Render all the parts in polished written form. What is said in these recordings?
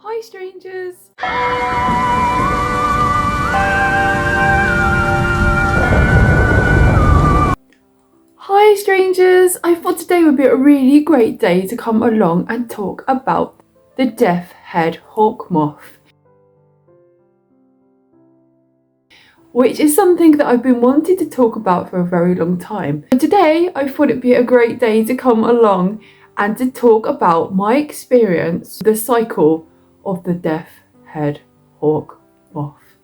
Hi strangers! Hi strangers! I thought today would be a really great day to come along and talk about the death head hawk moth, which is something that I've been wanting to talk about for a very long time. But today I thought it'd be a great day to come along and to talk about my experience, the cycle of the death head hawk moth.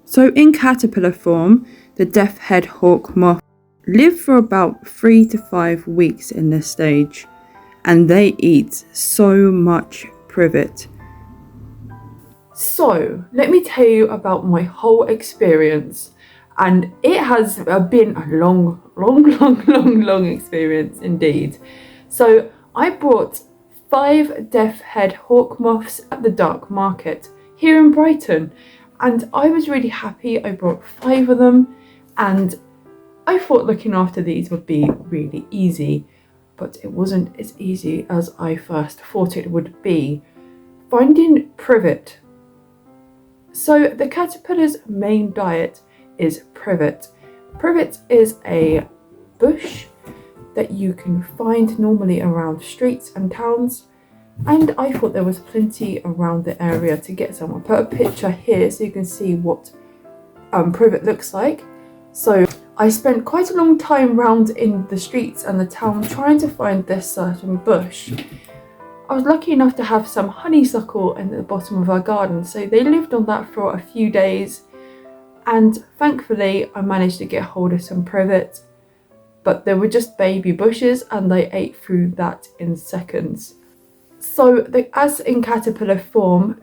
So in caterpillar form, the death head hawk moth live for about 3 to 5 weeks in this stage, and they eat so much privet. So let me tell you about my whole experience, and it has been a long experience indeed. So I bought 5 death head hawk moths at the dark market here in Brighton, and I was really happy. I bought 5 of them, and I thought looking after these would be really easy, but it wasn't as easy as I first thought it would be. Finding privet. So the caterpillar's main diet is privet. Privet is a bush that you can find normally around streets and towns, and I thought there was plenty around the area to get some. I'll put a picture here so you can see what privet looks like. So I spent quite a long time round in the streets and the town trying to find this certain bush. I was lucky enough to have some honeysuckle in the bottom of our garden, so they lived on that for a few days, and thankfully I managed to get hold of some privet, but they were just baby bushes and they ate through that in seconds. So as in caterpillar form,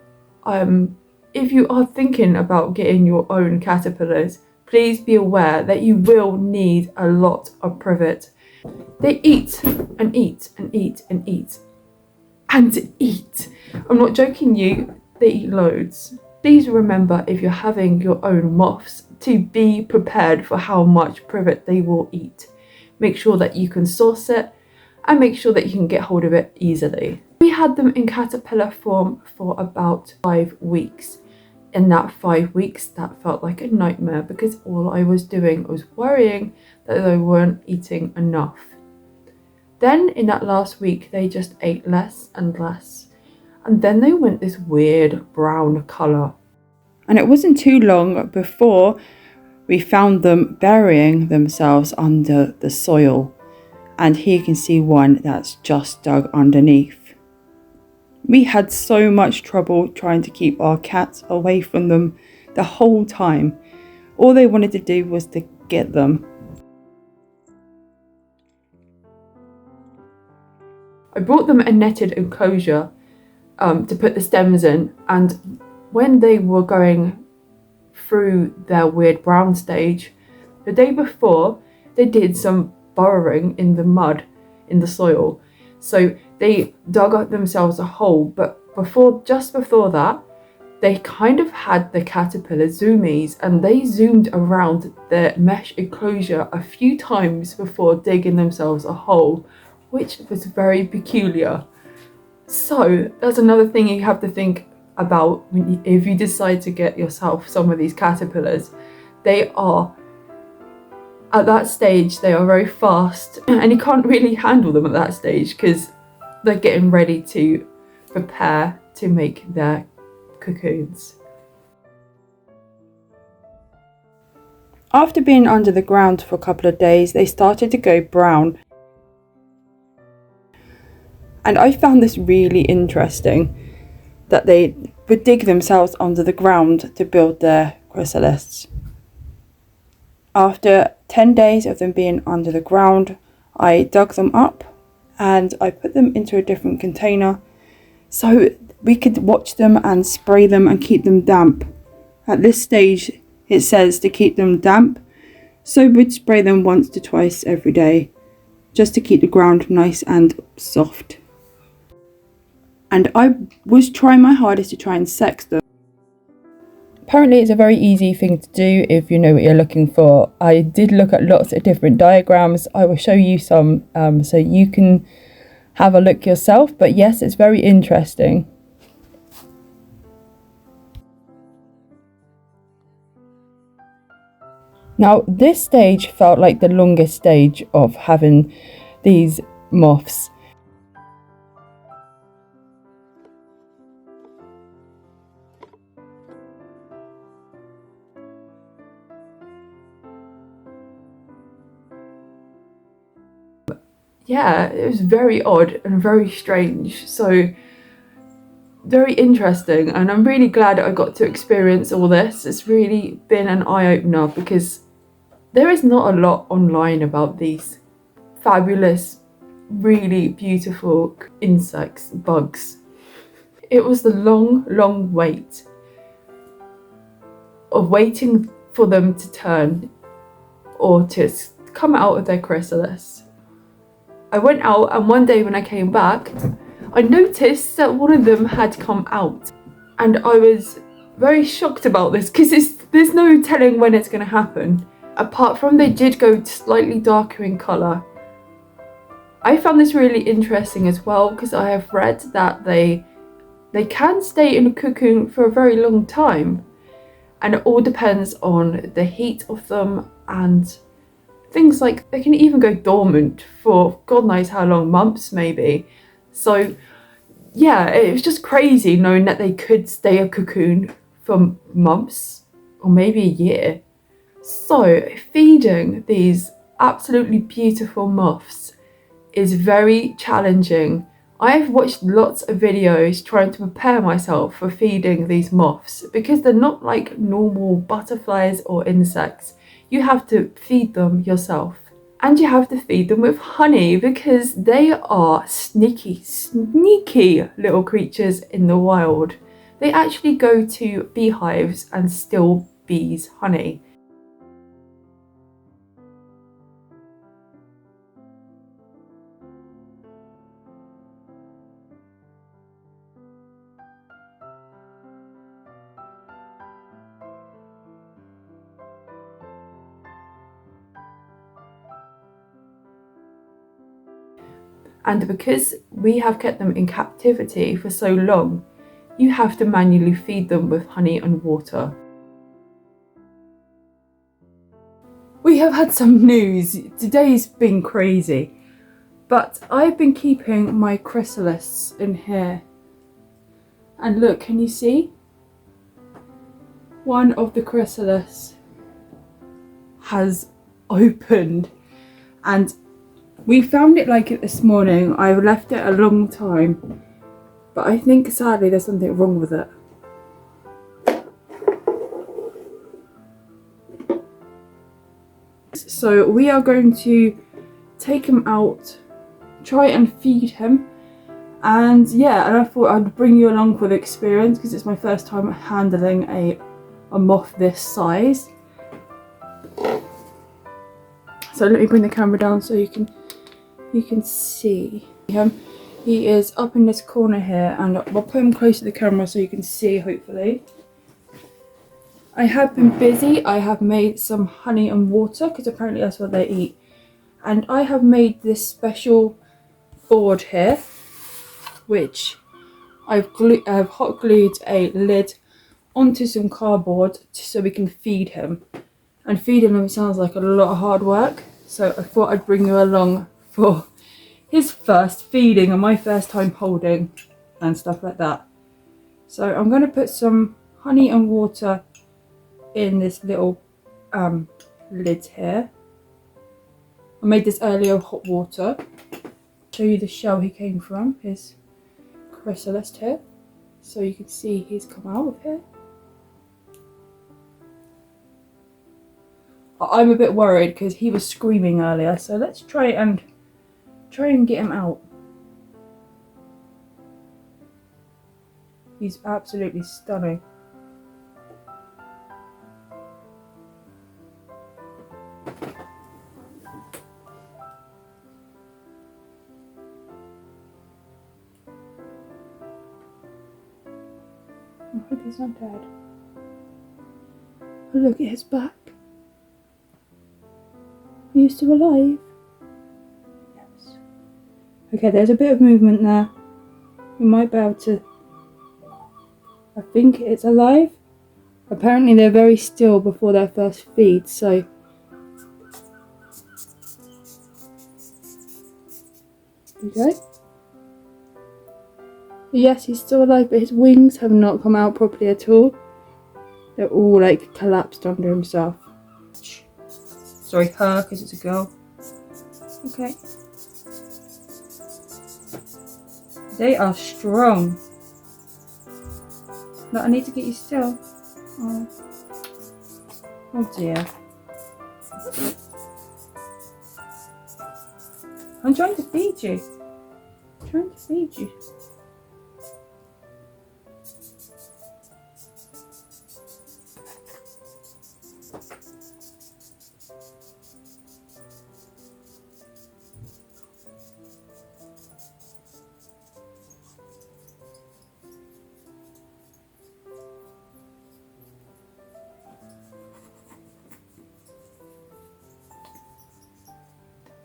if you are thinking about getting your own caterpillars, please be aware that you will need a lot of privet. They eat and eat and eat and eat and eat. I'm not joking you, they eat loads. Please remember, if you're having your own moths, to be prepared for how much privet they will eat. Make sure that you can source it and make sure that you can get hold of it easily. We had them in caterpillar form for about 5 weeks. In that 5 weeks, that felt like a nightmare because all I was doing was worrying that they weren't eating enough. Then in that last week, they just ate less and less, and then they went this weird brown colour. And it wasn't too long before we found them burying themselves under the soil, and here you can see one that's just dug underneath. We had so much trouble trying to keep our cats away from them the whole time. All they wanted to do was to get them. I brought them a netted enclosure to put the stems in, and when they were going through their weird brown stage, the day before they did some burrowing in the mud, in the soil. So they dug up themselves a hole, but just before that, they kind of had the caterpillar zoomies, and they zoomed around the mesh enclosure a few times before digging themselves a hole, which was very peculiar. So that's another thing you have to think about if you decide to get yourself some of these caterpillars. They are, at that stage, they are very fast, and you can't really handle them at that stage because they're getting ready to prepare to make their cocoons. After being under the ground for a couple of days, they started to go brown. And I found this really interesting, that they would dig themselves under the ground to build their chrysalises. After 10 days of them being under the ground, I dug them up and I put them into a different container so we could watch them and spray them and keep them damp. At this stage, it says to keep them damp, so we'd spray them once to twice every day, just to keep the ground nice and soft. And I was trying my hardest to try and sex them. Apparently it's a very easy thing to do if you know what you're looking for. I did look at lots of different diagrams. I will show you some so you can have a look yourself. But yes, it's very interesting. Now this stage felt like the longest stage of having these moths. Yeah, it was very odd and very strange, so very interesting, and I'm really glad I got to experience all this. It's really been an eye-opener because there is not a lot online about these fabulous, really beautiful insects, bugs. It was the long wait of waiting for them to turn or to come out of their chrysalis. I went out, and one day when I came back, I noticed that one of them had come out, and I was very shocked about this because there's no telling when it's going to happen. Apart from they did go slightly darker in colour. I found this really interesting as well because I have read that they can stay in a cocoon for a very long time, and it all depends on the heat of them and things like they can even go dormant for God knows how long, months maybe. So yeah, it was just crazy knowing that they could stay a cocoon for months or maybe a year. So feeding these absolutely beautiful moths is very challenging. I've watched lots of videos trying to prepare myself for feeding these moths because they're not like normal butterflies or insects. You have to feed them yourself, and you have to feed them with honey because they are sneaky little creatures in the wild. They actually go to beehives and steal bees' honey. And because we have kept them in captivity for so long, you have to manually feed them with honey and water. We have had some news. Today's been crazy, but I've been keeping my chrysalis in here. And look, can you see? One of the chrysalis has opened, and we found it like it this morning. I've left it a long time, but I think sadly there's something wrong with it. So we are going to take him out, try and feed him, and yeah, and I thought I'd bring you along for the experience because it's my first time handling a moth this size. So let me bring the camera down so you can see him. He is up in this corner here, and I'll put him close to the camera so you can see, hopefully. I have been busy. I have made some honey and water because apparently that's what they eat, and I have made this special board here which I've hot glued a lid onto some cardboard so we can feed him. And feeding him sounds like a lot of hard work, so I thought I'd bring you along for his first feeding and my first time holding and stuff like that. So I'm going to put some honey and water in this little lid here. I made this earlier with hot water. Show you the shell he came from, his chrysalis here. So you can see he's come out of here. I'm a bit worried because he was screaming earlier, so let's try and get him out. He's absolutely stunning. I hope he's not dead. Oh, look at his back. Are you still alive? Yes. Okay, there's a bit of movement there. We might be able to... I think it's alive. Apparently they're very still before their first feed, so Okay. Yes, he's still alive, but his wings have not come out properly at all. They're all like collapsed under himself. Sorry, her, because it's a girl. Okay. They are strong. But I need to get you still. Oh, oh dear. I'm trying to feed you. I'm trying to feed you.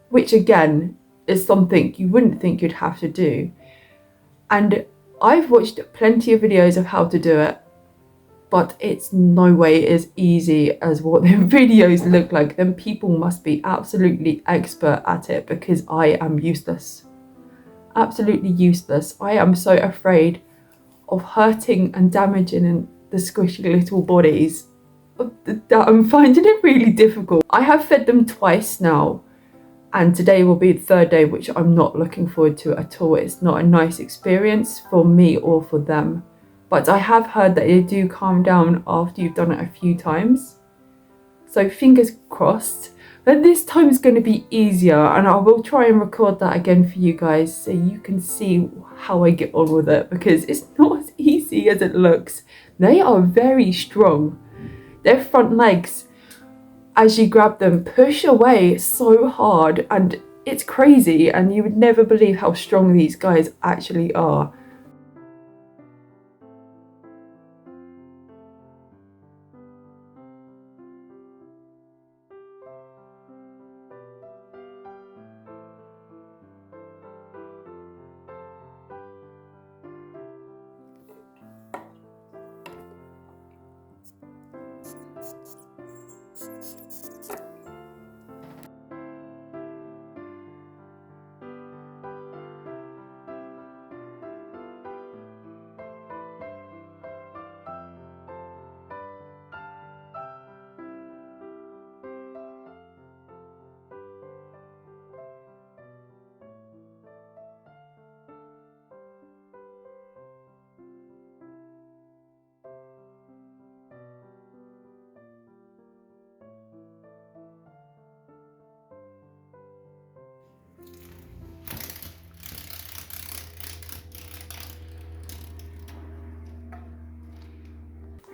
Which again is something you wouldn't think you'd have to do. And I've watched plenty of videos of how to do it, but it's no way as easy as what their videos look like. Then people must be absolutely expert at it, because I am useless. Absolutely useless. I am so afraid of hurting and damaging the squishy little bodies that I'm finding it really difficult. I have fed them twice now, and today will be the third day, which I'm not looking forward to at all. It's not a nice experience for me or for them. But I have heard that they do calm down after you've done it a few times. So fingers crossed. But this time is going to be easier, and I will try and record that again for you guys so you can see how I get on with it, because it's not as easy as it looks. They are very strong. Their front legs, as you grab them, push away so hard, and it's crazy, and you would never believe how strong these guys actually are.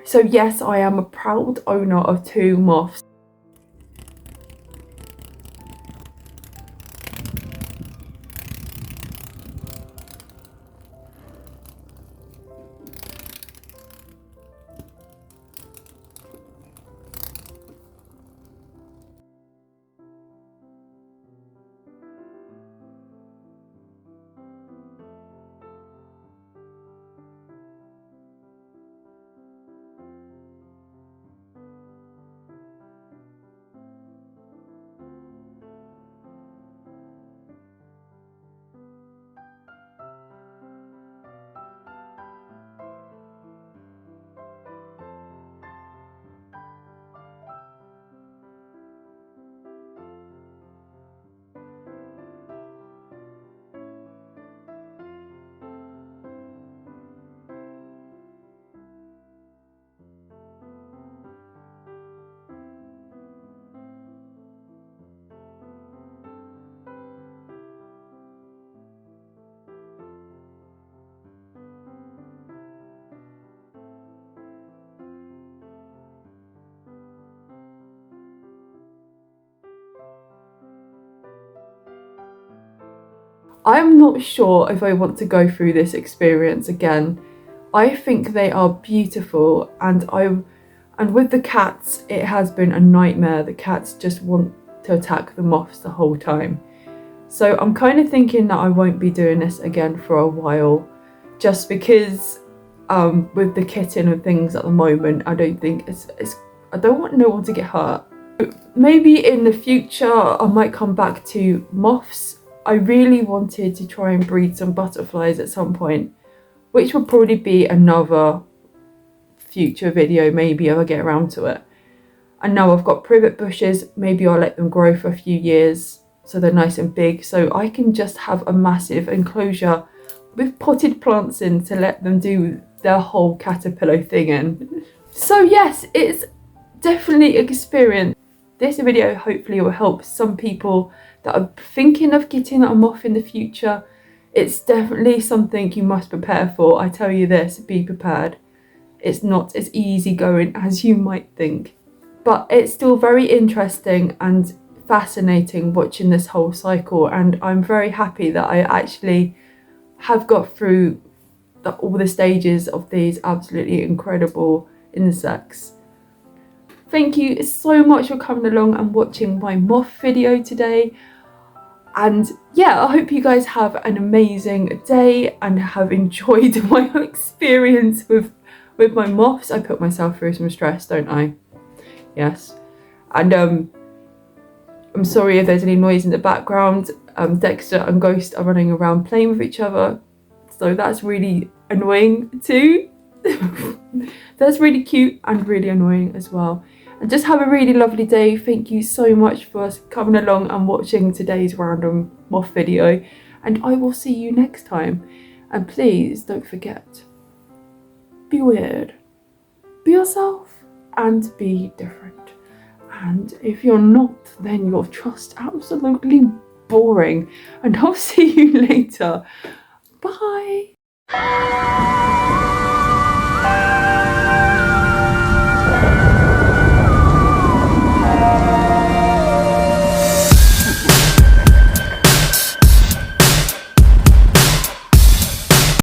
So yes, I am a proud owner of 2 moths. I'm not sure if I want to go through this experience again. I think they are beautiful, and with the cats, it has been a nightmare. The cats just want to attack the moths the whole time. So I'm kind of thinking that I won't be doing this again for a while, just because with the kitten and things at the moment, I don't think I don't want no one to get hurt. Maybe in the future I might come back to moths I really wanted to try and breed some butterflies at some point, which will probably be another future video, maybe if I get around to it. And now I've got privet bushes, maybe I'll let them grow for a few years so they're nice and big, so I can just have a massive enclosure with potted plants in to let them do their whole caterpillar thing in. So yes, it's definitely an experience. This video hopefully will help some people that are thinking of getting a moth in the future. It's definitely something you must prepare for. I tell you this, be prepared. It's not as easy going as you might think. But it's still very interesting and fascinating watching this whole cycle, and I'm very happy that I actually have got through all the stages of these absolutely incredible insects. Thank you so much for coming along and watching my moth video today. And yeah, I hope you guys have an amazing day and have enjoyed my experience with my moths. I put myself through some stress, don't I? Yes. And I'm sorry if there's any noise in the background. Dexter and Ghost are running around playing with each other, so that's really annoying too. That's really cute and really annoying as well. And just have a really lovely day. Thank you so much for coming along and watching today's random moth video, and I will see you next time. And please don't forget, be weird, be yourself, and be different. And if you're not, then you're just absolutely boring. And I'll see you later. Bye.